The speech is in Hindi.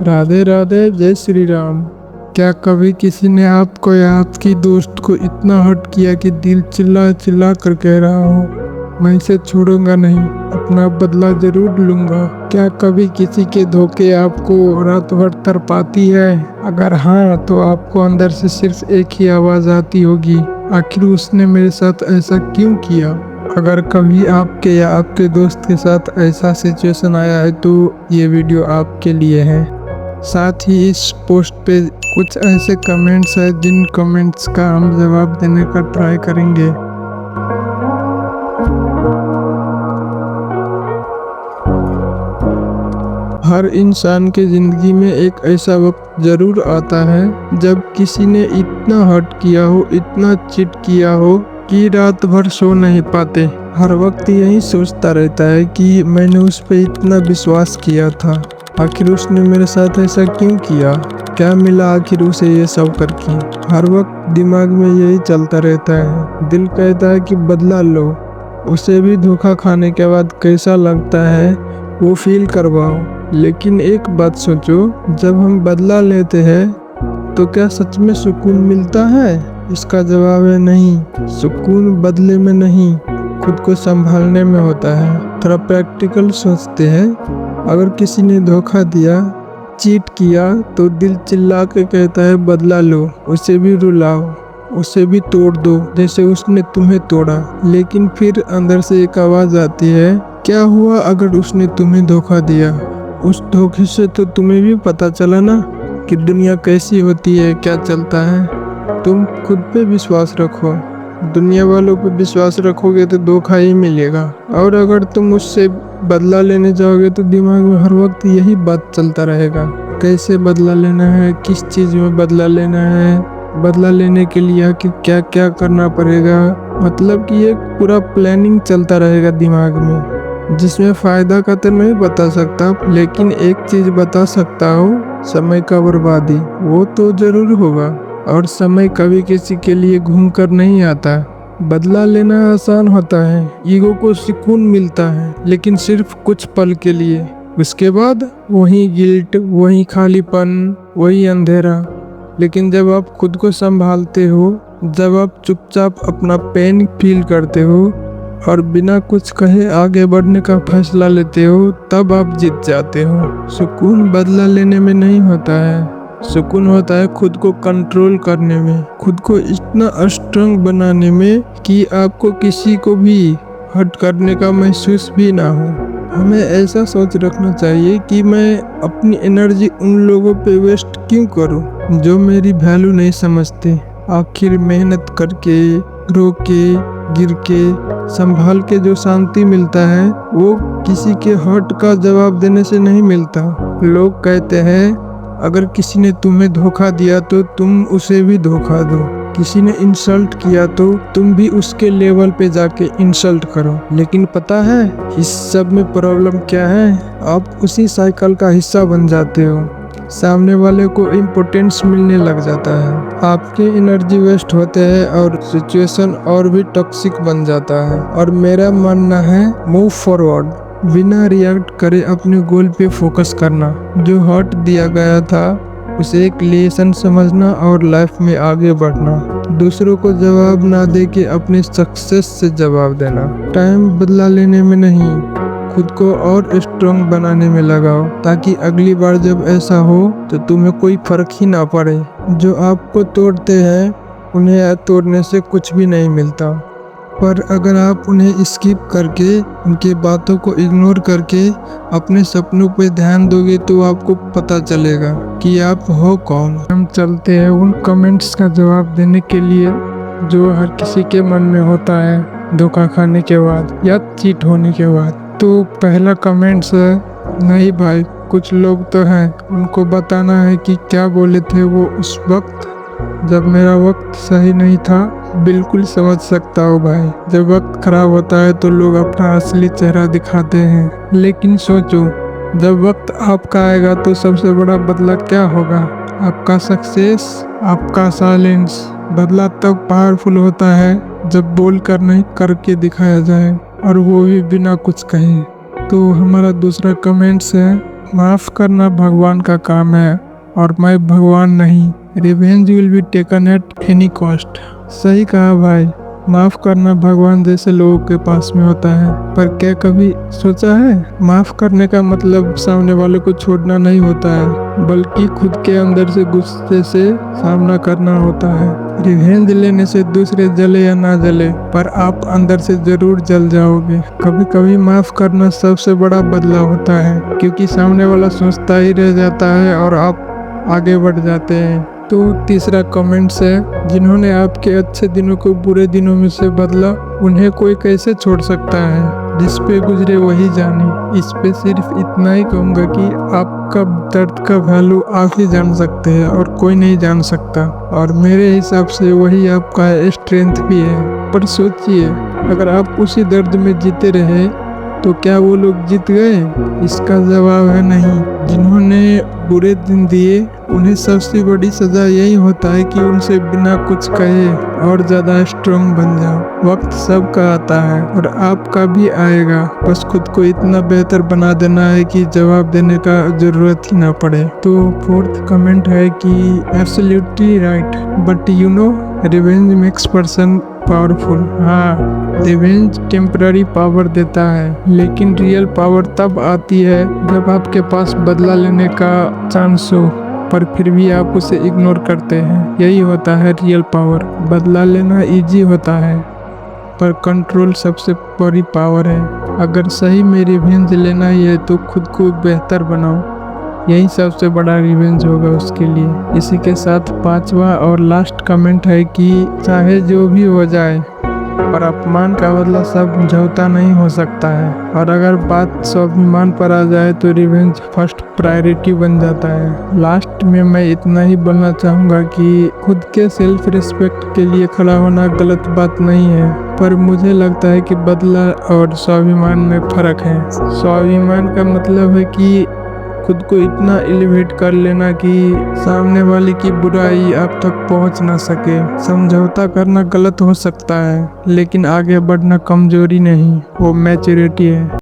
राधे राधे, जय श्री राम। क्या कभी किसी ने आपको या आपकी दोस्त को इतना हर्ट किया कि दिल चिल्ला चिल्ला कर कह रहा हो, मैं इसे छोड़ूंगा नहीं, अपना बदला जरूर लूंगा? क्या कभी किसी के धोखे आपको रात भर तड़पाती है? अगर हाँ, तो आपको अंदर से सिर्फ एक ही आवाज़ आती होगी, आखिर उसने मेरे साथ ऐसा क्यों किया? अगर कभी आपके या आपके दोस्त के साथ ऐसा सिचुएशन आया है तो ये वीडियो आपके लिए है। साथ ही इस पोस्ट पे कुछ ऐसे कमेंट्स हैं जिन कमेंट्स का हम जवाब देने का ट्राई करेंगे। हर इंसान के ज़िंदगी में एक ऐसा वक्त ज़रूर आता है जब किसी ने इतना हर्ट किया हो, इतना चीट किया हो कि रात भर सो नहीं पाते। हर वक्त यही सोचता रहता है कि मैंने उस पर इतना विश्वास किया था, आखिर उसने मेरे साथ ऐसा क्यों किया? क्या मिला आखिर उसे ये सब करके? हर वक्त दिमाग में यही चलता रहता है। दिल कहता है कि बदला लो, उसे भी धोखा खाने के बाद कैसा लगता है वो फील करवाओ। लेकिन एक बात सोचो, जब हम बदला लेते हैं तो क्या सच में सुकून मिलता है? इसका जवाब है नहीं। सुकून बदले में नहीं, खुद को संभालने में होता है। थोड़ा प्रैक्टिकल सोचते हैं, अगर किसी ने धोखा दिया, चीट किया, तो दिल चिल्ला के कहता है बदला लो, उसे भी रुलाओ, उसे भी तोड़ दो जैसे उसने तुम्हें तोड़ा। लेकिन फिर अंदर से एक आवाज़ आती है, क्या हुआ अगर उसने तुम्हें धोखा दिया? उस धोखे से तो तुम्हें भी पता चला ना कि दुनिया कैसी होती है, क्या चलता है। तुम खुद पे विश्वास रखो, दुनिया वालों पे विश्वास रखोगे तो धोखा ही मिलेगा। और अगर तुम उससे बदला लेने जाओगे तो दिमाग में हर वक्त यही बात चलता रहेगा, कैसे बदला लेना है, किस चीज़ में बदला लेना है, बदला लेने के लिए आखिर क्या क्या करना पड़ेगा। मतलब कि एक पूरा प्लानिंग चलता रहेगा दिमाग में, जिसमें फ़ायदा का तो नहीं बता सकता, लेकिन एक चीज़ बता सकता हूँ, समय का बर्बादी वो तो ज़रूर होगा। और समय कभी किसी के लिए घूम कर नहीं आता। बदला लेना आसान होता है, ईगो को सुकून मिलता है, लेकिन सिर्फ कुछ पल के लिए। उसके बाद वही गिल्ट, वही खालीपन, वही अंधेरा। लेकिन जब आप खुद को संभालते हो, जब आप चुपचाप अपना पेन फील करते हो और बिना कुछ कहे आगे बढ़ने का फैसला लेते हो, तब आप जीत जाते हो। सुकून बदला लेने में नहीं होता है, सुकून होता है खुद को कंट्रोल करने में, खुद को इतना स्ट्रांग बनाने में कि आपको किसी को भी हर्ट करने का महसूस भी ना हो। हमें ऐसा सोच रखना चाहिए कि मैं अपनी एनर्जी उन लोगों पे वेस्ट क्यों करूं जो मेरी वैल्यू नहीं समझते। आखिर मेहनत करके, रो के, गिर के, संभाल के जो शांति मिलता है वो किसी के हर्ट का जवाब देने से नहीं मिलता। लोग कहते हैं अगर किसी ने तुम्हें धोखा दिया तो तुम उसे भी धोखा दो, किसी ने इंसल्ट किया तो तुम भी उसके लेवल पे जाके इंसल्ट करो। लेकिन पता है इस सब में प्रॉब्लम क्या है? आप उसी साइकिल का हिस्सा बन जाते हो, सामने वाले को इम्पोर्टेंस मिलने लग जाता है, आपके एनर्जी वेस्ट होते हैं और सिचुएशन और भी टॉक्सिक बन जाता है। और मेरा मानना है मूव फॉरवर्ड, बिना रिएक्ट करे अपने गोल पे फोकस करना। जो हर्ट दिया गया था उसे एक लेसन समझना और लाइफ में आगे बढ़ना। दूसरों को जवाब ना दे के अपने सक्सेस से जवाब देना। टाइम बदला लेने में नहीं, खुद को और स्ट्रांग बनाने में लगाओ, ताकि अगली बार जब ऐसा हो तो तुम्हें कोई फर्क ही ना पड़े। जो आपको तोड़ते हैं उन्हें तोड़ने से कुछ भी नहीं मिलता, पर अगर आप उन्हें स्किप करके, उनके बातों को इग्नोर करके अपने सपनों पे ध्यान दोगे तो आपको पता चलेगा कि आप हो कौन। हम चलते हैं उन कमेंट्स का जवाब देने के लिए जो हर किसी के मन में होता है धोखा खाने के बाद या चीट होने के बाद। तो पहला कमेंट्स है, नहीं भाई, कुछ लोग तो हैं, उनको बताना है कि क्या बोले थे वो उस वक्त जब मेरा वक्त सही नहीं था। बिल्कुल समझ सकता हूँ भाई, जब वक्त खराब होता है तो लोग अपना असली चेहरा दिखाते हैं, लेकिन सोचो जब वक्त आपका आएगा तो सबसे बड़ा बदला क्या होगा? आपका सक्सेस, आपका साइलेंस। बदला तब पावरफुल होता है जब बोल कर नहीं करके दिखाया जाए, और वो भी बिना कुछ कहे। तो हमारा दूसरा कमेंट्स है, माफ करना भगवान का काम है और मैं भगवान नहीं। Revenge will be taken at any cost. सही कहा भाई, माफ करना भगवान जैसे लोगों के पास में होता है। पर क्या कभी सोचा है, माफ करने का मतलब सामने वाले को छोड़ना नहीं होता है, बल्कि खुद के अंदर से गुस्से से सामना करना होता है। रिवेंज लेने से दूसरे जले या ना जले, पर आप अंदर से जरूर जल जाओगे। कभी कभी माफ करना सबसे बड़ा बदलाव होता है, क्योंकि सामने वाला सोचता ही रह जाता है और आप आगे बढ़ जाते हैं। तो तीसरा कमेंट्स है, जिन्होंने आपके अच्छे दिनों को बुरे दिनों में से बदला, उन्हें कोई कैसे छोड़ सकता है। जिस पे गुजरे वही जाने। इस पे सिर्फ इतना ही कहूँगा कि आपका दर्द का वैल्यू आप ही जान सकते हैं और कोई नहीं जान सकता, और मेरे हिसाब से वही आपका स्ट्रेंथ भी है। पर सोचिए, अगर आप उसी दर्द में जीते रहे तो क्या वो लोग जीत गए? इसका जवाब है नहीं। जिन्होंने बुरे दिन दिए, उन्हें सबसे बड़ी सजा यही होता है कि उनसे बिना कुछ कहे और ज़्यादा स्ट्रांग बन जाओ। वक्त सबका आता है और आपका भी आएगा, बस खुद को इतना बेहतर बना देना है कि जवाब देने का जरूरत ही ना पड़े। तो फोर्थ कमेंट है कि absolutely right, but you know revenge makes person powerful. हाँ, रिवेंज टेम्पररी पावर देता है, लेकिन रियल पावर तब आती है जब आपके पास बदला लेने का चांस हो, पर फिर भी आप उसे इग्नोर करते हैं। यही होता है रियल पावर। बदला लेना इजी होता है, पर कंट्रोल सबसे बड़ी पावर है। अगर सही में रिवेंज लेना ही है तो खुद को बेहतर बनाओ, यही सबसे बड़ा रिवेंज होगा उसके लिए। इसी के साथ पांचवा और लास्ट कमेंट है कि चाहे जो भी हो जाए, और अपमान का बदला समझौता नहीं हो सकता है। और अगर बात स्वाभिमान पर आ जाए तो रिवेंज फर्स्ट प्रायोरिटी बन जाता है। लास्ट में मैं इतना ही बोलना चाहूँगा कि खुद के सेल्फ रिस्पेक्ट के लिए खड़ा होना गलत बात नहीं है, पर मुझे लगता है कि बदला और स्वाभिमान में फ़र्क है। स्वाभिमान का मतलब है कि खुद को इतना एलिवेट कर लेना कि सामने वाले की बुराई आप तक पहुंच ना सके। समझौता करना गलत हो सकता है, लेकिन आगे बढ़ना कमजोरी नहीं, वो मैच्योरिटी है।